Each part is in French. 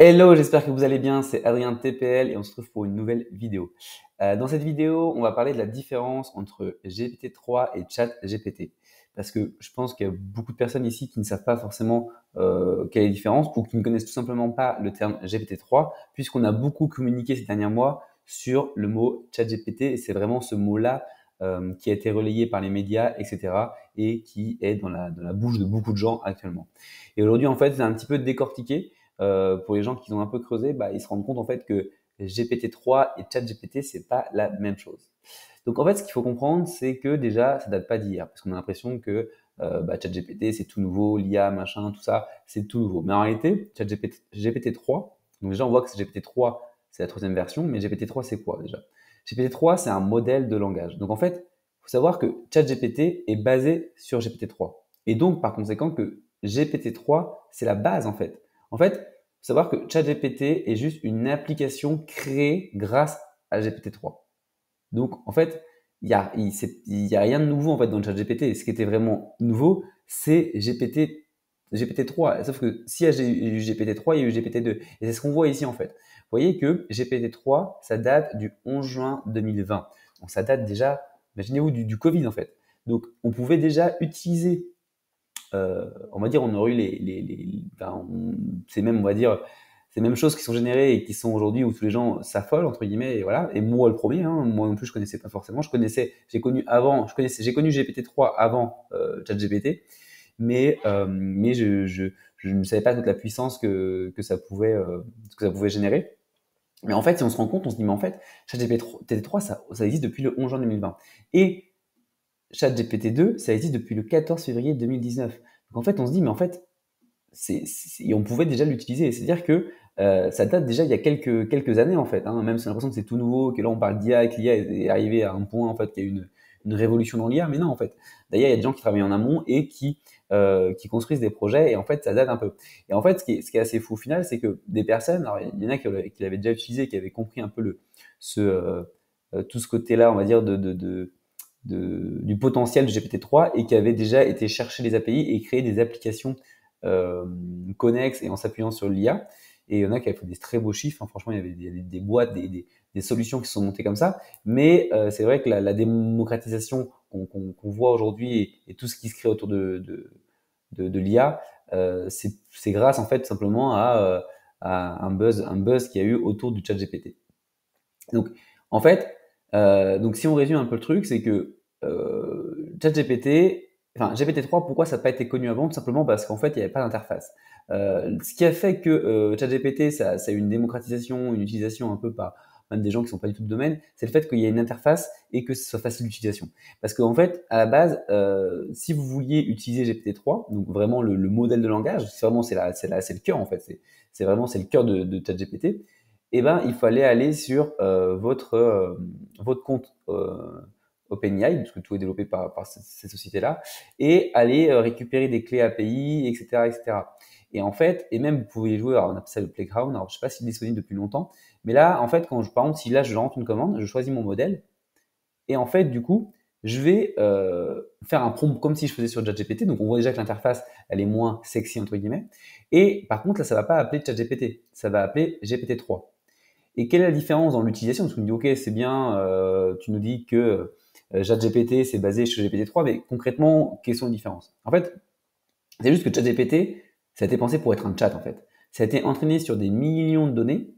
Hello, j'espère que vous allez bien, c'est Adrien de TPL et on se retrouve pour une nouvelle vidéo. Dans cette vidéo, on va parler de la différence entre GPT-3 et ChatGPT. Parce que je pense qu'il y a beaucoup de personnes ici qui ne savent pas forcément quelle est la différence ou qui ne connaissent tout simplement pas le terme GPT-3, puisqu'on a beaucoup communiqué ces derniers mois sur le mot ChatGPT et c'est vraiment ce mot-là qui a été relayé par les médias, etc. et qui est dans la bouche de beaucoup de gens actuellement. Et aujourd'hui, en fait, c'est un petit peu décortiqué pour les gens qui ont un peu creusé, ils se rendent compte en fait que GPT-3 et ChatGPT, c'est pas la même chose. Donc en fait, ce qu'il faut comprendre, c'est que déjà, ça date pas d'hier, parce qu'on a l'impression que ChatGPT, c'est tout nouveau, l'IA, machin, tout ça, c'est tout nouveau. Mais en réalité, GPT-3, donc déjà on voit que c'est GPT-3, c'est la troisième version, mais GPT-3, c'est quoi déjà? GPT-3, c'est un modèle de langage. Donc en fait, il faut savoir que ChatGPT est basé sur GPT-3. Et donc, par conséquent, que GPT-3, c'est la base en fait. En fait, faut savoir que ChatGPT est juste une application créée grâce à GPT-3. Donc, en fait, il y a rien de nouveau en fait dans le ChatGPT. Ce qui était vraiment nouveau, c'est GPT-3. Sauf que s'il y a eu GPT-3, il y a eu GPT-2. Et c'est ce qu'on voit ici en fait. Vous voyez que GPT-3, ça date du 11 juin 2020. Donc, ça date déjà, imaginez-vous, du Covid en fait. Donc, on pouvait déjà utiliser on va dire, on aurait eu c'est même, on va dire, ces mêmes choses qui sont générées et qui sont aujourd'hui où tous les gens s'affolent entre guillemets et voilà. Et moi le premier, hein, moi non plus je connaissais pas forcément. J'ai connu GPT-3 avant ChatGPT, mais je ne savais pas toute la puissance que ça pouvait générer. Mais en fait, si on se rend compte, on se dit mais en fait, ChatGPT-3 ça existe depuis le 11 juin 2020 et ChatGPT-2, ça existe depuis le 14 février 2019. Donc en fait, on se dit, mais en fait, on pouvait déjà l'utiliser. C'est-à-dire que ça date déjà il y a quelques années, en fait. Hein. Même si on a l'impression que c'est tout nouveau, que là, on parle d'IA et que l'IA est arrivée à un point, en fait, qu'il y a une révolution dans l'IA. Mais non, en fait. D'ailleurs, il y a des gens qui travaillent en amont et qui construisent des projets. Et en fait, ça date un peu. Et en fait, ce qui est assez fou au final, c'est que des personnes, alors il y en a qui l'avaient déjà utilisé, qui avaient compris un peu tout ce côté-là, on va dire, du potentiel de GPT-3 et qui avait déjà été chercher les API et créer des applications connexes et en s'appuyant sur l'IA. Et il y en a qui avaient fait des très beaux chiffres. Hein. Franchement, il y avait des boîtes, des solutions qui se sont montées comme ça. Mais c'est vrai que la démocratisation qu'on voit aujourd'hui et tout ce qui se crée autour de l'IA, c'est grâce en fait simplement à un buzz qu'il y a eu autour du chat GPT. Donc, en fait, donc si on résume un peu le truc, c'est que ChatGPT, enfin GPT-3, pourquoi ça n'a pas été connu avant? Tout simplement parce qu'en fait, il n'y avait pas d'interface. Ce qui a fait que ChatGPT, ça a eu une démocratisation, une utilisation un peu par même des gens qui ne sont pas du tout de domaine, c'est le fait qu'il y ait une interface et que ce soit facile d'utilisation. Parce qu'en fait, à la base, si vous vouliez utiliser GPT-3, donc vraiment le modèle de langage, c'est le cœur en fait, c'est le cœur de ChatGPT, eh ben, il fallait aller sur votre compte OpenAI, parce que tout est développé par ces sociétés-là, et aller récupérer des clés API, etc., etc. Et cetera. Et en fait, et même vous pouvez jouer, alors on appelle ça le Playground, alors je sais pas s'il est disponible depuis longtemps, mais là, en fait, par exemple, si là je rentre une commande, je choisis mon modèle, et en fait, du coup, je vais faire un prompt comme si je faisais sur ChatGPT. Donc, on voit déjà que l'interface, elle est moins sexy, entre guillemets. Et par contre, là, ça va pas appeler ChatGPT, ça va appeler GPT-3. Et quelle est la différence dans l'utilisation? Parce qu'on me dit, OK, c'est bien, tu nous dis que ChatGPT, c'est basé sur GPT-3, mais concrètement, quelles sont les différences? En fait, c'est juste que ChatGPT, ça a été pensé pour être un chat, en fait. Ça a été entraîné sur des millions de données,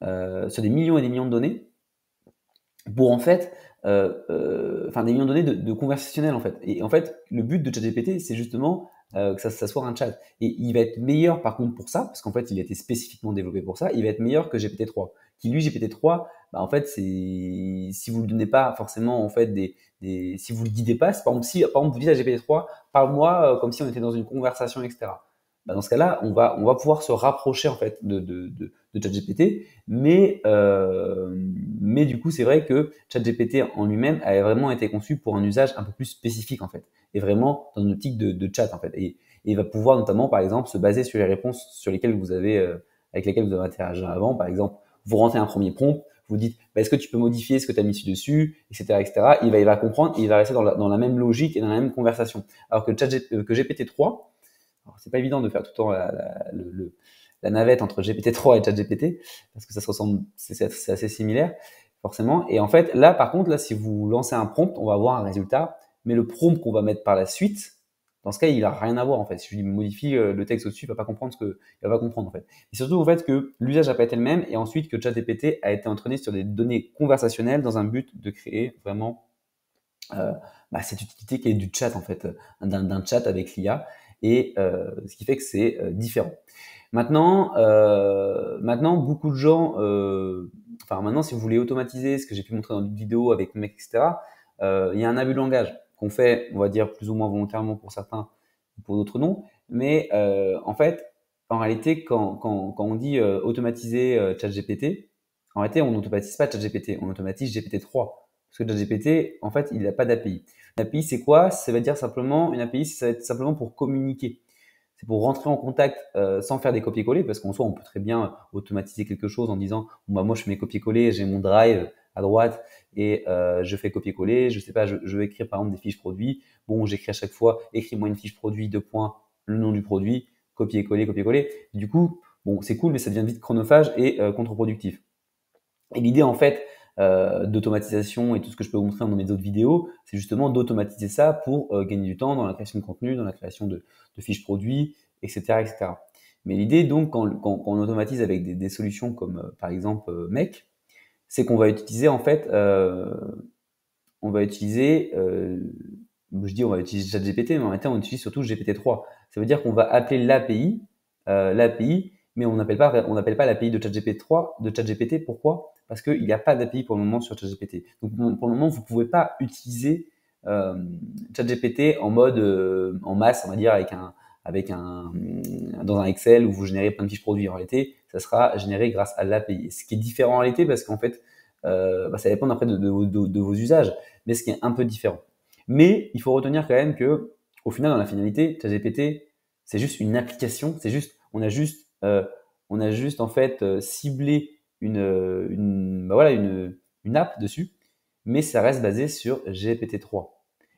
sur des millions et des millions de données, pour en fait, enfin des millions de données de conversationnel en fait. Et en fait, le but de ChatGPT, c'est justement que ça soit un chat. Et il va être meilleur par contre pour ça, parce qu'en fait, il a été spécifiquement développé pour ça. Il va être meilleur que GPT-3. Qui lui, GPT-3, en fait, c'est si vous lui donnez pas forcément en fait si vous le guidez pas, par exemple, si par exemple vous dites à GPT-3, parle-moi comme si on était dans une conversation, etc. Dans ce cas-là, on va pouvoir se rapprocher en fait de ChatGPT, mais du coup, c'est vrai que ChatGPT en lui-même avait vraiment été conçu pour un usage un peu plus spécifique en fait, et vraiment dans une optique de chat en fait. Et il va pouvoir notamment, par exemple, se baser sur les réponses avec lesquelles vous avez interagi avant. Par exemple, vous rentrez un premier prompt, vous dites, est-ce que tu peux modifier ce que tu as mis dessus, etc., etc. Il va comprendre, et il va rester dans la même logique et dans la même conversation. Alors que GPT-3, alors, c'est pas évident de faire tout le temps la navette entre GPT-3 et ChatGPT, parce que ça se ressemble, c'est assez similaire, forcément. Et en fait, là, par contre, là, si vous lancez un prompt, on va avoir un résultat, mais le prompt qu'on va mettre par la suite, dans ce cas, il a rien à voir, en fait. Si je lui modifie le texte au-dessus, il va pas comprendre il va pas comprendre, en fait. Et surtout, en fait, que l'usage n'a pas été le même, et ensuite que ChatGPT a été entraîné sur des données conversationnelles dans un but de créer vraiment cette utilité qui est du chat en fait, d'un chat avec l'IA, et ce qui fait que c'est différent. Maintenant, beaucoup de gens, maintenant, si vous voulez automatiser ce que j'ai pu montrer dans une vidéo avec Mec, etc., il y a un abus de langage qu'on fait, on va dire plus ou moins volontairement pour certains, pour d'autres non. Mais en fait, en réalité, quand on dit automatiser ChatGPT, en réalité, on n'automatise pas ChatGPT, on automatise GPT-3. Parce que ChatGPT, en fait, il n'a pas d'API. Une API, c'est quoi? Ça veut dire simplement, une API, ça va être simplement pour communiquer. C'est pour rentrer en contact sans faire des copier-coller, parce qu'en soi, on peut très bien automatiser quelque chose en disant, bon, bah, moi, je fais mes copier-coller, j'ai mon drive à droite et je fais copier-coller. Je sais pas, je vais écrire par exemple des fiches produits. Bon, j'écris à chaque fois, écris-moi une fiche produit, deux points, le nom du produit, copier-coller, copier-coller. Du coup, bon, c'est cool, mais ça devient vite chronophage et contre-productif. Et l'idée, en fait, d'automatisation et tout ce que je peux vous montrer dans mes autres vidéos, c'est justement d'automatiser ça pour gagner du temps dans la création de contenu, dans la création de fiches produits, etc., etc. Mais l'idée, donc, quand on automatise avec des solutions comme, par exemple, Make, c'est qu'on va utiliser, en fait, on va utiliser, je dis on va utiliser ChatGPT, mais en réalité, on utilise surtout GPT-3. Ça veut dire qu'on va appeler l'API, mais on n'appelle pas l'API de ChatGPT-3, de ChatGPT. Pourquoi? Parce qu'il n'y a pas d'API pour le moment sur ChatGPT. Donc, pour le moment, vous ne pouvez pas utiliser ChatGPT en mode, en masse, on va dire, dans un Excel où vous générez plein de fiches produits. En réalité, ça sera généré grâce à l'API. Ce qui est différent en réalité, parce qu'en fait, ça dépend après de vos usages, mais ce qui est un peu différent. Mais il faut retenir quand même que, au final, dans la finalité, ChatGPT, c'est juste une application. On a juste en fait ciblé une app dessus, mais ça reste basé sur GPT-3.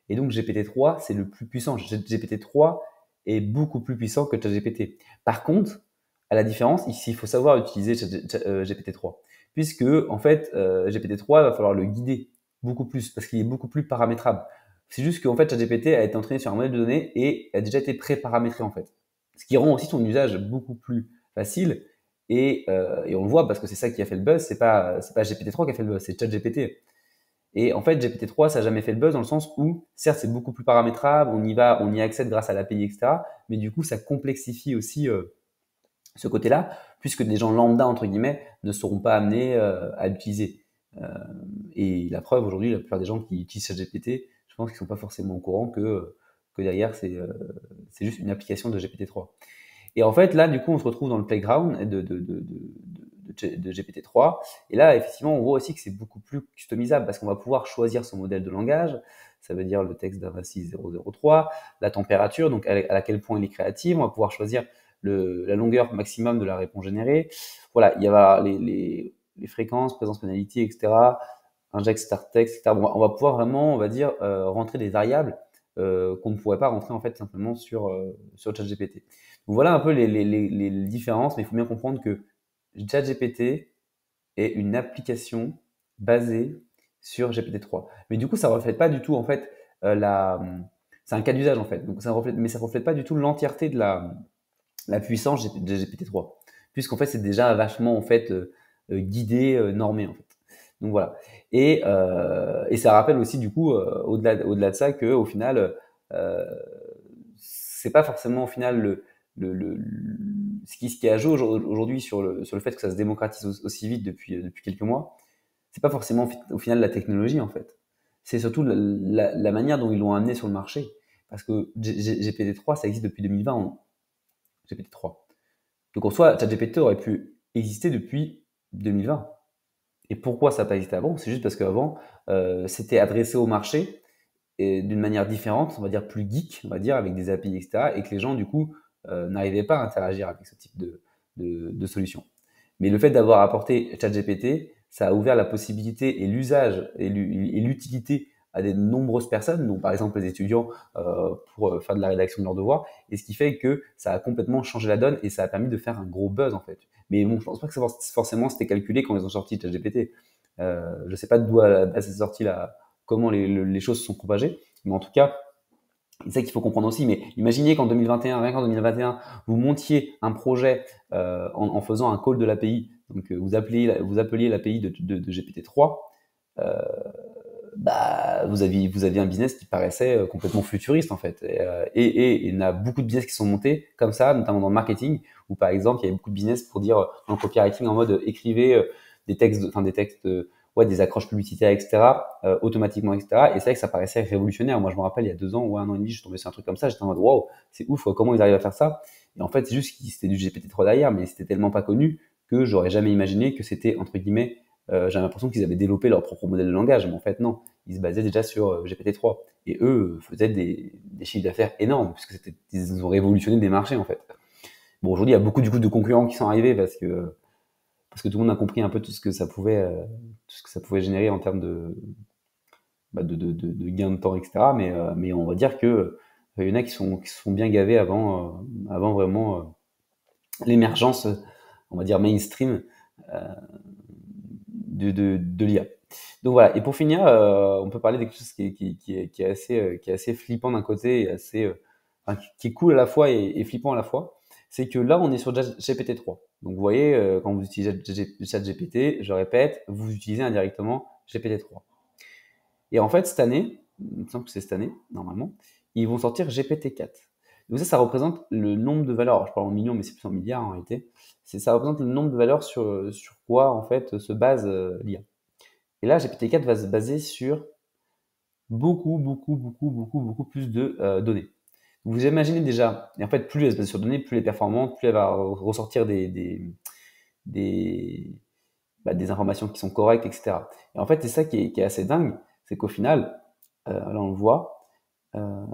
Et donc GPT-3, c'est le plus puissant. GPT-3 est beaucoup plus puissant que ChatGPT. Par contre, à la différence, ici, il faut savoir utiliser GPT-3, puisque en fait, GPT-3, il va falloir le guider beaucoup plus, parce qu'il est beaucoup plus paramétrable. C'est juste qu'en fait, ChatGPT a été entraîné sur un modèle de données et a déjà été pré-paramétré en fait. Ce qui rend aussi son usage beaucoup plus facile. Et on le voit parce que c'est ça qui a fait le buzz. C'est pas GPT-3 qui a fait le buzz, c'est ChatGPT. Et en fait, GPT-3, ça n'a jamais fait le buzz dans le sens où, certes, c'est beaucoup plus paramétrable, on y accède grâce à l'API, etc. Mais du coup, ça complexifie aussi ce côté-là, puisque des gens lambda, entre guillemets, ne seront pas amenés à l'utiliser. Euh, et la preuve, aujourd'hui, la plupart des gens qui utilisent ChatGPT, je pense qu'ils ne sont pas forcément au courant que derrière, c'est juste une application de GPT-3. Et en fait, là, du coup, on se retrouve dans le playground de GPT-3. Et là, effectivement, on voit aussi que c'est beaucoup plus customisable parce qu'on va pouvoir choisir son modèle de langage. Ça veut dire le texte d'Ava6003, la température, donc à laquelle point il est créatif. On va pouvoir choisir la longueur maximum de la réponse générée. Voilà, il y a les fréquences, présence penalty, etc. Inject start text, etc. Bon, on va pouvoir vraiment, on va dire, rentrer des variables qu'on ne pourrait pas rentrer en fait simplement sur ChatGPT. Donc voilà un peu les différences, mais il faut bien comprendre que ChatGPT est une application basée sur GPT-3. Mais du coup, ça reflète pas du tout en fait c'est un cas d'usage en fait. Donc ça reflète pas du tout l'entièreté de la puissance de GPT-3, puisqu'en fait c'est déjà vachement en fait guidé, normé en fait. Donc voilà. Et ça rappelle aussi du coup au-delà de ça que au final c'est pas forcément au final ce qui a joué aujourd'hui sur le fait que ça se démocratise aussi vite depuis quelques mois. C'est pas forcément au final la technologie en fait. C'est surtout la manière dont ils l'ont amené sur le marché. Parce que GPT-3, ça existe depuis 2020, GPT-3. Donc en soi, ChatGPT aurait pu exister depuis 2020. Et pourquoi ça n'a pas existé avant? C'est juste parce qu'avant, c'était adressé au marché et d'une manière différente, on va dire plus geek, on va dire, avec des API, etc. Et que les gens, du coup, n'arrivaient pas à interagir avec ce type de solution. Mais le fait d'avoir apporté ChatGPT, ça a ouvert la possibilité et l'usage et l'utilité à des nombreuses personnes, donc par exemple les étudiants pour faire de la rédaction de leurs devoirs, et ce qui fait que ça a complètement changé la donne et ça a permis de faire un gros buzz en fait. Mais bon, je pense pas que forcément c'était calculé quand ils ont sorti ChatGPT. Je sais pas d'où à la base c'est sorti là, comment les choses se sont propagées, mais en tout cas, c'est ça qu'il faut comprendre aussi. Mais imaginez qu'en 2021, rien qu'en 2021, vous montiez un projet en faisant un call de l'API. Donc vous appeliez l'API de GPT-3. Euh, Bah, vous aviez un business qui paraissait complètement futuriste en fait. Et il y en a beaucoup de business qui sont montés comme ça, notamment dans le marketing, où par exemple il y avait beaucoup de business pour dire dans le copywriting en mode écrivez des textes, ouais, des accroches publicitaires, etc. Automatiquement, etc. Et c'est vrai que ça paraissait révolutionnaire. Moi je me rappelle il y a 2 ans ou un an et demi, je suis tombé sur un truc comme ça, j'étais en mode waouh, c'est ouf, comment ils arrivent à faire ça. Et en fait c'est juste que c'était du GPT-3 derrière, mais c'était tellement pas connu que j'aurais jamais imaginé que c'était entre guillemets j'avais l'impression qu'ils avaient développé leur propre modèle de langage, mais en fait non, ils se basaient déjà sur GPT-3. Et eux faisaient des chiffres d'affaires énormes, puisque ils ont révolutionné des marchés en fait. Bon, aujourd'hui, il y a beaucoup du coup de concurrents qui sont arrivés parce que tout le monde a compris un peu tout ce que ça pouvait générer en termes de gains de temps, etc. Mais on va dire que il y en a qui se sont bien gavés avant vraiment l'émergence, on va dire mainstream euh, de l'IA. Donc voilà. Et pour finir, on peut parler de quelque chose qui est assez flippant d'un côté et enfin, qui est cool à la fois et flippant à la fois. C'est que là, on est sur GPT-3. Donc vous voyez, quand vous utilisez ChatGPT, je répète, vous utilisez indirectement GPT-3. Et en fait, cette année, il me semble que c'est cette année, normalement, ils vont sortir GPT-4. Donc ça représente le nombre de valeurs. Alors, je parle en millions, mais c'est plus en milliards en réalité. Ça représente le nombre de valeurs sur quoi, en fait, se base l'IA. Et là, GPT-4 va se baser sur beaucoup, beaucoup, beaucoup, beaucoup, beaucoup plus de données. Vous imaginez déjà, et en fait, plus elle se base sur données, plus elle est performante, plus elle va ressortir des, des informations qui sont correctes, etc. Et en fait, c'est ça qui est assez dingue, c'est qu'au final, là on le voit, euh,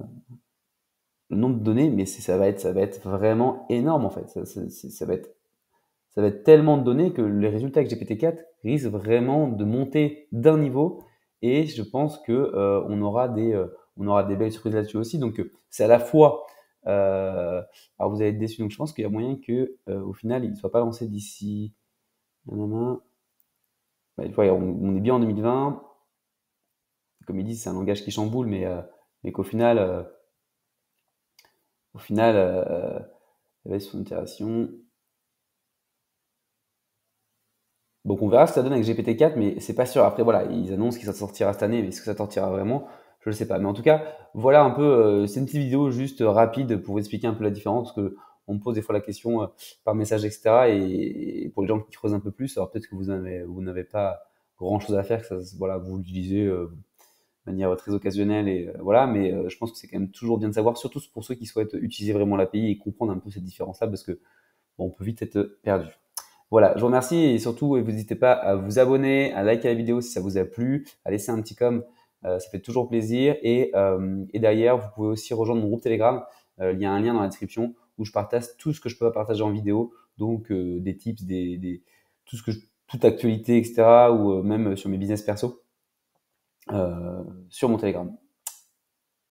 le nombre de données, mais ça va être vraiment énorme en fait. Ça va être tellement de données que les résultats avec GPT-4 risquent vraiment de monter d'un niveau et je pense que on aura des belles surprises là-dessus aussi. Donc c'est à la fois alors vous allez être déçus, donc je pense qu'il y a moyen que au final il ne soit pas lancé d'ici nanana. Ouais, on est bien en 2020. Comme ils disent, c'est un langage qui chamboule, mais qu'au final, il y avait son itération. Donc on verra ce que ça donne avec GPT-4, mais c'est pas sûr. Après voilà, ils annoncent que ça sortira cette année, mais est-ce que ça sortira vraiment? Je ne sais pas. Mais en tout cas, voilà un peu, c'est une petite vidéo juste rapide pour vous expliquer un peu la différence, parce que on me pose des fois la question par message, etc. Et pour les gens qui creusent un peu plus, alors peut-être que vous n'avez pas grand-chose à faire, que ça, voilà, vous l'utilisez de manière très occasionnelle et voilà, mais je pense que c'est quand même toujours bien de savoir, surtout pour ceux qui souhaitent utiliser vraiment l'API et comprendre un peu cette différence-là, parce que bon, on peut vite être perdu. Voilà, je vous remercie et surtout, vous n'hésitez pas à vous abonner, à liker la vidéo si ça vous a plu, à laisser un petit com, ça fait toujours plaisir. Et derrière, vous pouvez aussi rejoindre mon groupe Telegram. Il y a un lien dans la description où je partage tout ce que je peux pas partager en vidéo, donc des tips, tout ce que toute actualité, etc. ou même sur mes business perso sur mon Telegram.